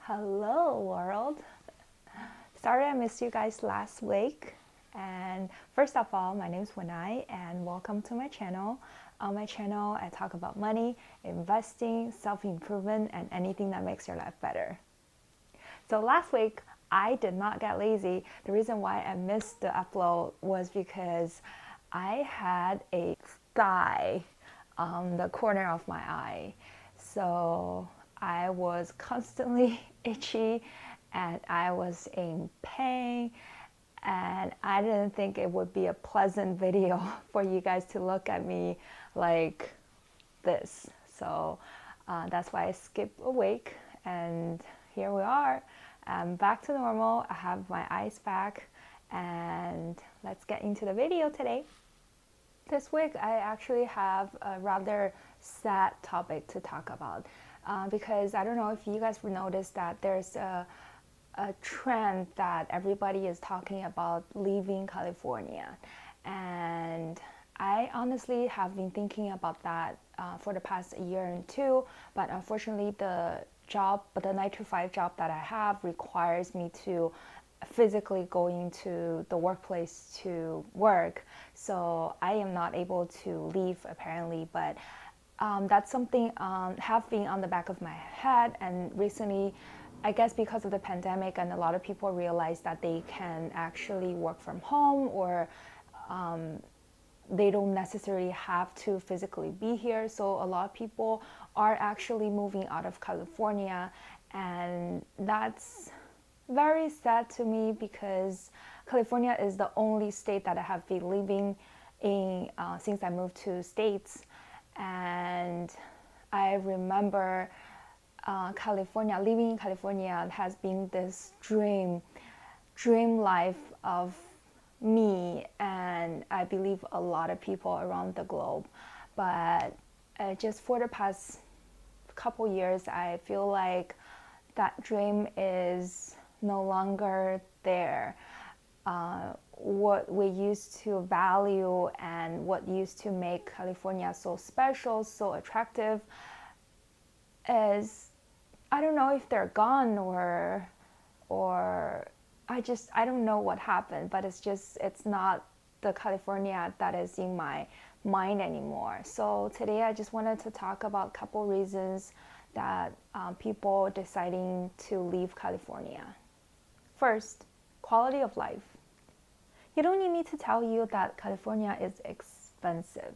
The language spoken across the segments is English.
Hello, world. Sorry I missed you guys last week. And first of all, my name is Winai, and welcome to my channel. On my channel, I talk about money, investing, self-improvement, and anything that makes your life better. So last week, I did not get lazy. The reason why I missed the upload was because I had a sty on the corner of my eye. So I was constantly itchy and I was in pain, and I didn't think it would be a pleasant video for you guys to look at me like this. So that's why I skipped a week, and here we are. I'm back to normal. I have my eyes back, and let's get into the video today. This week I actually have a rather sad topic to talk about because I don't know if you guys noticed that there's a trend that everybody is talking about leaving California. And I honestly have been thinking about that for the past year and two, but unfortunately the 9 to 5 job that I have requires me to physically go into the workplace to work. So I am not able to leave apparently, but that's something have been on the back of my head. And recently, I guess because of the pandemic, and a lot of people realize that they can actually work from home, or they don't necessarily have to physically be here. So a lot of people are actually moving out of California, and that's very sad to me because California is the only state that I have been living in since I moved to States. And I remember living in California has been this dream life of me, and I believe a lot of people around the globe. But just for the past couple years, I feel like that dream is no longer there. What we used to value and what used to make California so special, so attractive, is, I don't know if they're gone, or I don't know what happened, but it's not the California that is in my mind anymore. So today I just wanted to talk about a couple reasons that people deciding to leave California. First, quality of life. You don't need me to tell you that California is expensive.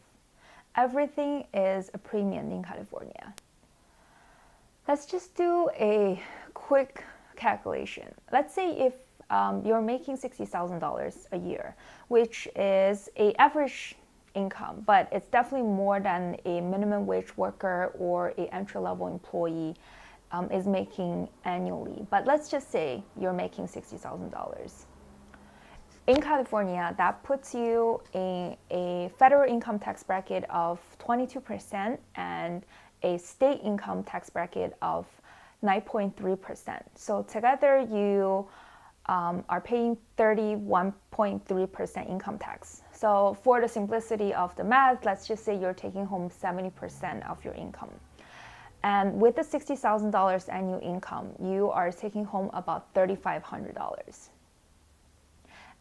Everything is a premium in California. Let's just do a quick calculation. Let's say if you're making $60,000 a year, which is an average income, but it's definitely more than a minimum wage worker or an entry-level employee is making annually. But let's just say you're making $60,000. In California, that puts you in a federal income tax bracket of 22% and a state income tax bracket of 9.3%. So together you are paying 31.3% income tax. So for the simplicity of the math, let's just say you're taking home 70% of your income. And with the $60,000 annual income, you are taking home about $3,500.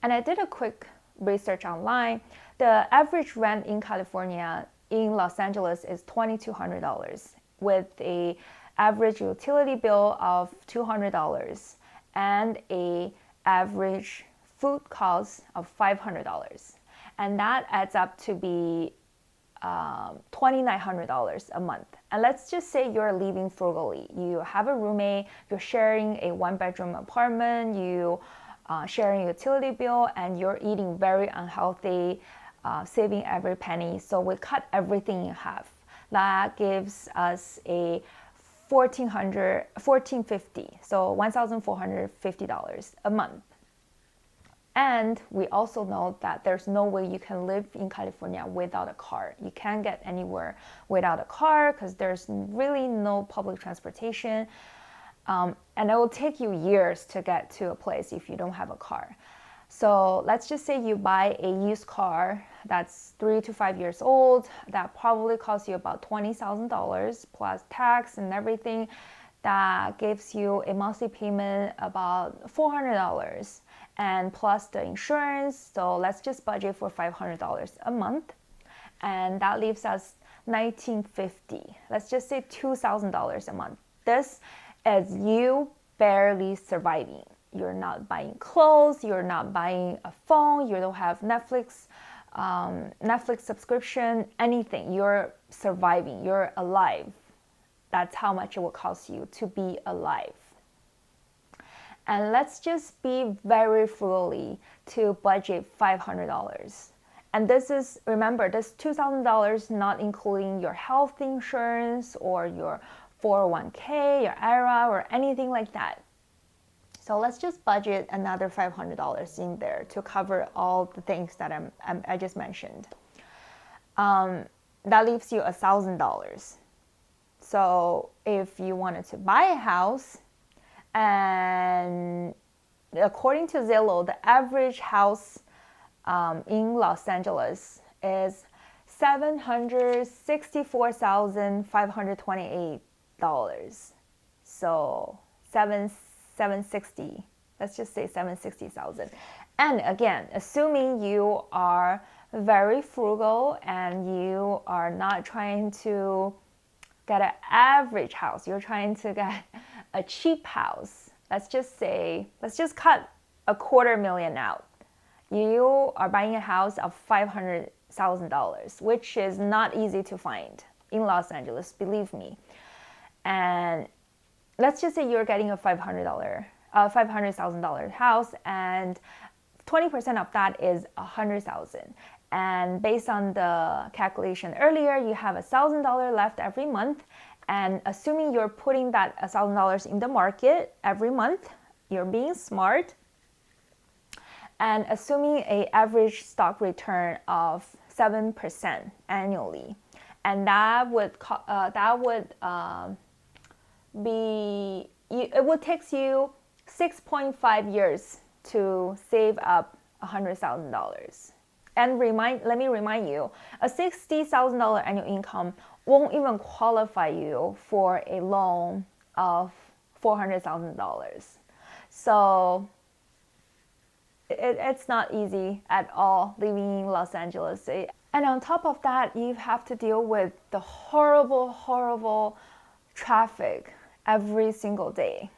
And I did a quick research online. The average rent in California, in Los Angeles, is $2,200 with a average utility bill of $200 and a average food cost of $500. And that adds up to be $2,900 a month. And let's just say you're living frugally. You have a roommate, you're sharing a one-bedroom apartment, you sharing a utility bill, and you're eating very unhealthy, saving every penny. So we cut everything in half. That gives us a $1,450, so $1,450 a month. And we also know that there's no way you can live in California without a car. You can't get anywhere without a car because there's really no public transportation. And it will take you years to get to a place if you don't have a car. So let's just say you buy a used car that's 3 to 5 years old. That probably costs you about $20,000 plus tax and everything. that gives you a monthly payment about $400 and plus the insurance. So let's just budget for $500 a month, and that leaves us $1,950. Let's just say $2,000 a month. This is you barely surviving. You're not buying clothes, you're not buying a phone, you don't have Netflix subscription, anything. You're surviving, you're alive. That's how much it will cost you to be alive. And let's just be very frugally to budget $500. And this is, remember, this $2,000 not including your health insurance or your 401k, your IRA, or anything like that. So let's just budget another $500 in there to cover all the things that I just mentioned. That leaves you $1,000. So if you wanted to buy a house, and according to Zillow, the average house in Los Angeles is $764,528. So $760. Let's just say $760,000. And again, assuming you are very frugal and you are not trying to get an average house, you're trying to get a cheap house. Let's just cut $250,000 out. You are buying a house of $500,000, which is not easy to find in Los Angeles, believe me. And let's just say you're getting a $500,000 house, and 20% of that is $100,000. And based on the calculation earlier, you have $1,000 left every month. And assuming you're putting that $1,000 in the market every month, you're being smart. And assuming an average stock return of 7% annually, and it would take you 6.5 years to save up $100,000. And let me remind you, a $60,000 annual income won't even qualify you for a loan of $400,000. So it's not easy at all living in Los Angeles. And on top of that, you have to deal with the horrible, horrible traffic every single day.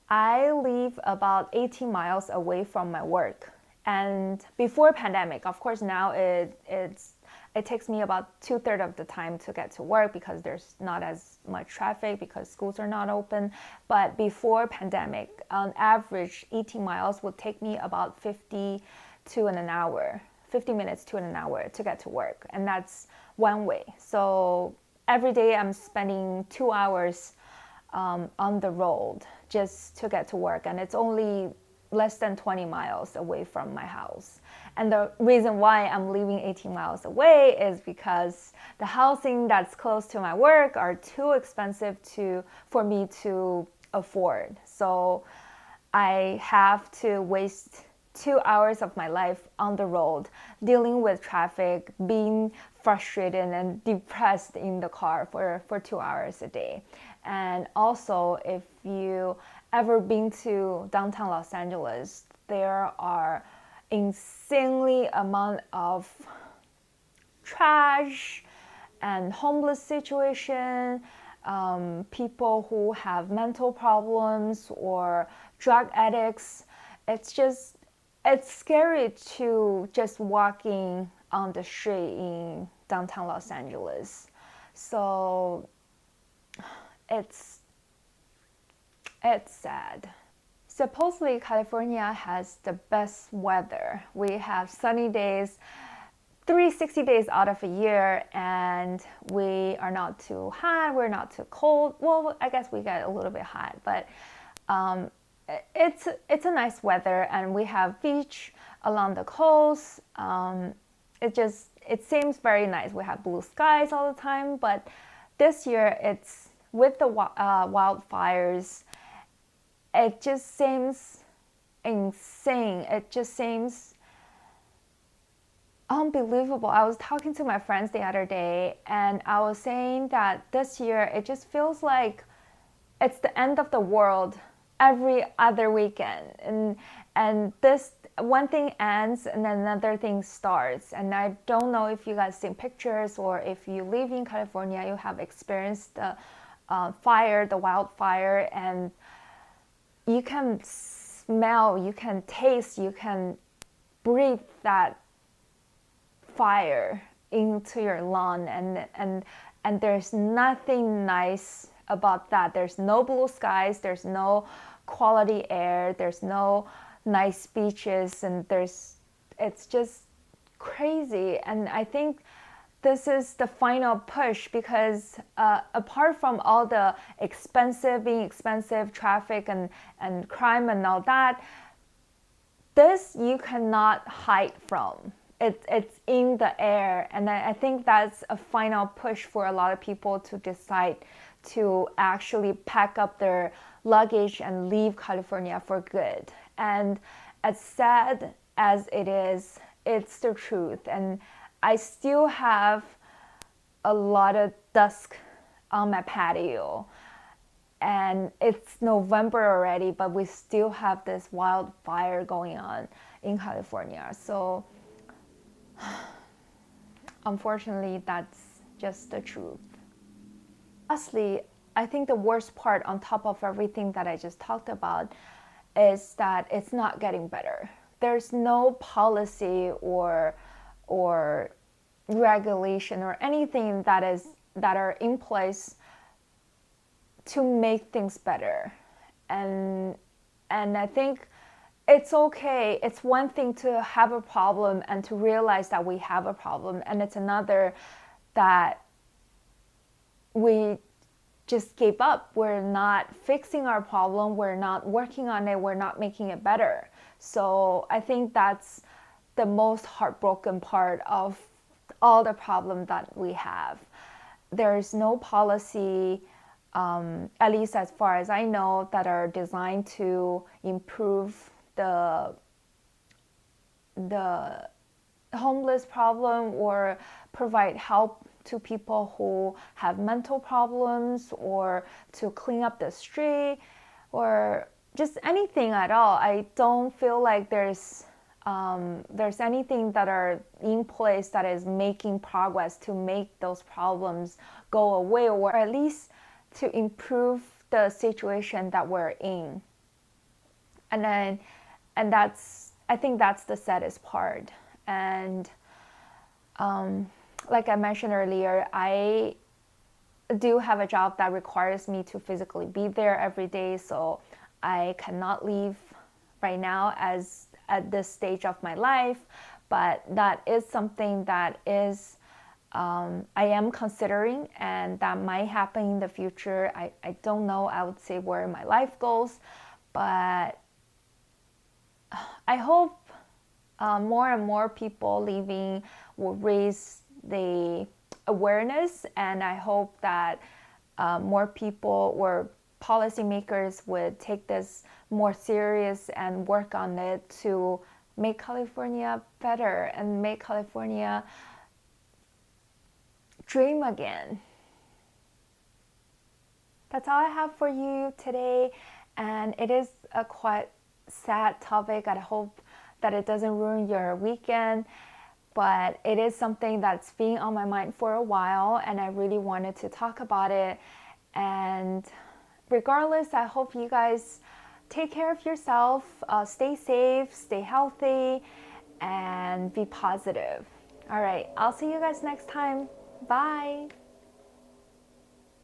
I live about 18 miles away from my work. And before pandemic, of course, now it takes me about 2/3 of the time to get to work because there's not as much traffic because schools are not open. But before pandemic, on average, 18 miles would take me about 50 minutes to an hour to get to work. And that's one way. So every day I'm spending 2 hours on the road just to get to work. And it's only less than 20 miles away from my house. And the reason why I'm living 18 miles away is because the housing that's close to my work are too expensive for me to afford. So I have to waste 2 hours of my life on the road, dealing with traffic, being frustrated and depressed in the car for 2 hours a day. And also, if you ever been to downtown Los Angeles, there are insanely amount of trash and homeless situation, people who have mental problems or drug addicts. It's scary to just walking on the street in downtown Los Angeles. So it's sad. Supposedly California has the best weather. We have sunny days 360 days out of a year, and we are not too hot, we're not too cold. Well, I guess we get a little bit hot, but it's a nice weather, and we have beach along the coast. It seems very nice. We have blue skies all the time, but this year it's with the wildfires. It just seems insane. It just seems unbelievable. I was talking to my friends the other day, and I was saying that this year it just feels like it's the end of the world every other weekend, and this one thing ends and then another thing starts. And I don't know if you guys seen pictures, or if you live in California, you have experienced the fire, the wildfire, and you can smell, you can taste, you can breathe that fire into your lawn, and there's nothing nice about that. There's no blue skies, there's no quality air, there's no nice beaches, and it's just crazy. And I think this is the final push, because apart from all the being expensive traffic and crime and all that, this you cannot hide from. It's in the air. And I think that's a final push for a lot of people to decide to actually pack up their luggage and leave California for good. And as sad as it is, it's the truth. And I still have a lot of dust on my patio, and it's November already, but we still have this wildfire going on in California. So unfortunately, that's just the truth. Lastly, I think the worst part on top of everything that I just talked about is that it's not getting better. There's no policy or regulation or anything that are in place to make things better. And I think it's okay. It's one thing to have a problem and to realize that we have a problem, and it's another that we just gave up. We're not fixing our problem, we're not working on it, we're not making it better. So I think that's the most heartbroken part of all the problem that we have. There's no policy, at least as far as I know, that are designed to improve the homeless problem or provide help to people who have mental problems, or to clean up the street, or just anything at all. I don't feel like there's anything that are in place that is making progress to make those problems go away, or at least to improve the situation that we're in. And I think that's the saddest part. And like I mentioned earlier, I do have a job that requires me to physically be there every day, so I cannot leave right now at this stage of my life. But that is something that is I am considering, and that might happen in the future. I don't know, I would say, where my life goes, but I hope more and more people leaving will raise the awareness, and I hope that more people or policymakers would take this more serious and work on it to make California better and make California dream again. That's all I have for you today, and it is a quite sad topic. I hope that it doesn't ruin your weekend, but it is something that's been on my mind for a while, and I really wanted to talk about it. And regardless, I hope you guys take care of yourself, stay safe, stay healthy, and be positive. All right, I'll see you guys next time. Bye.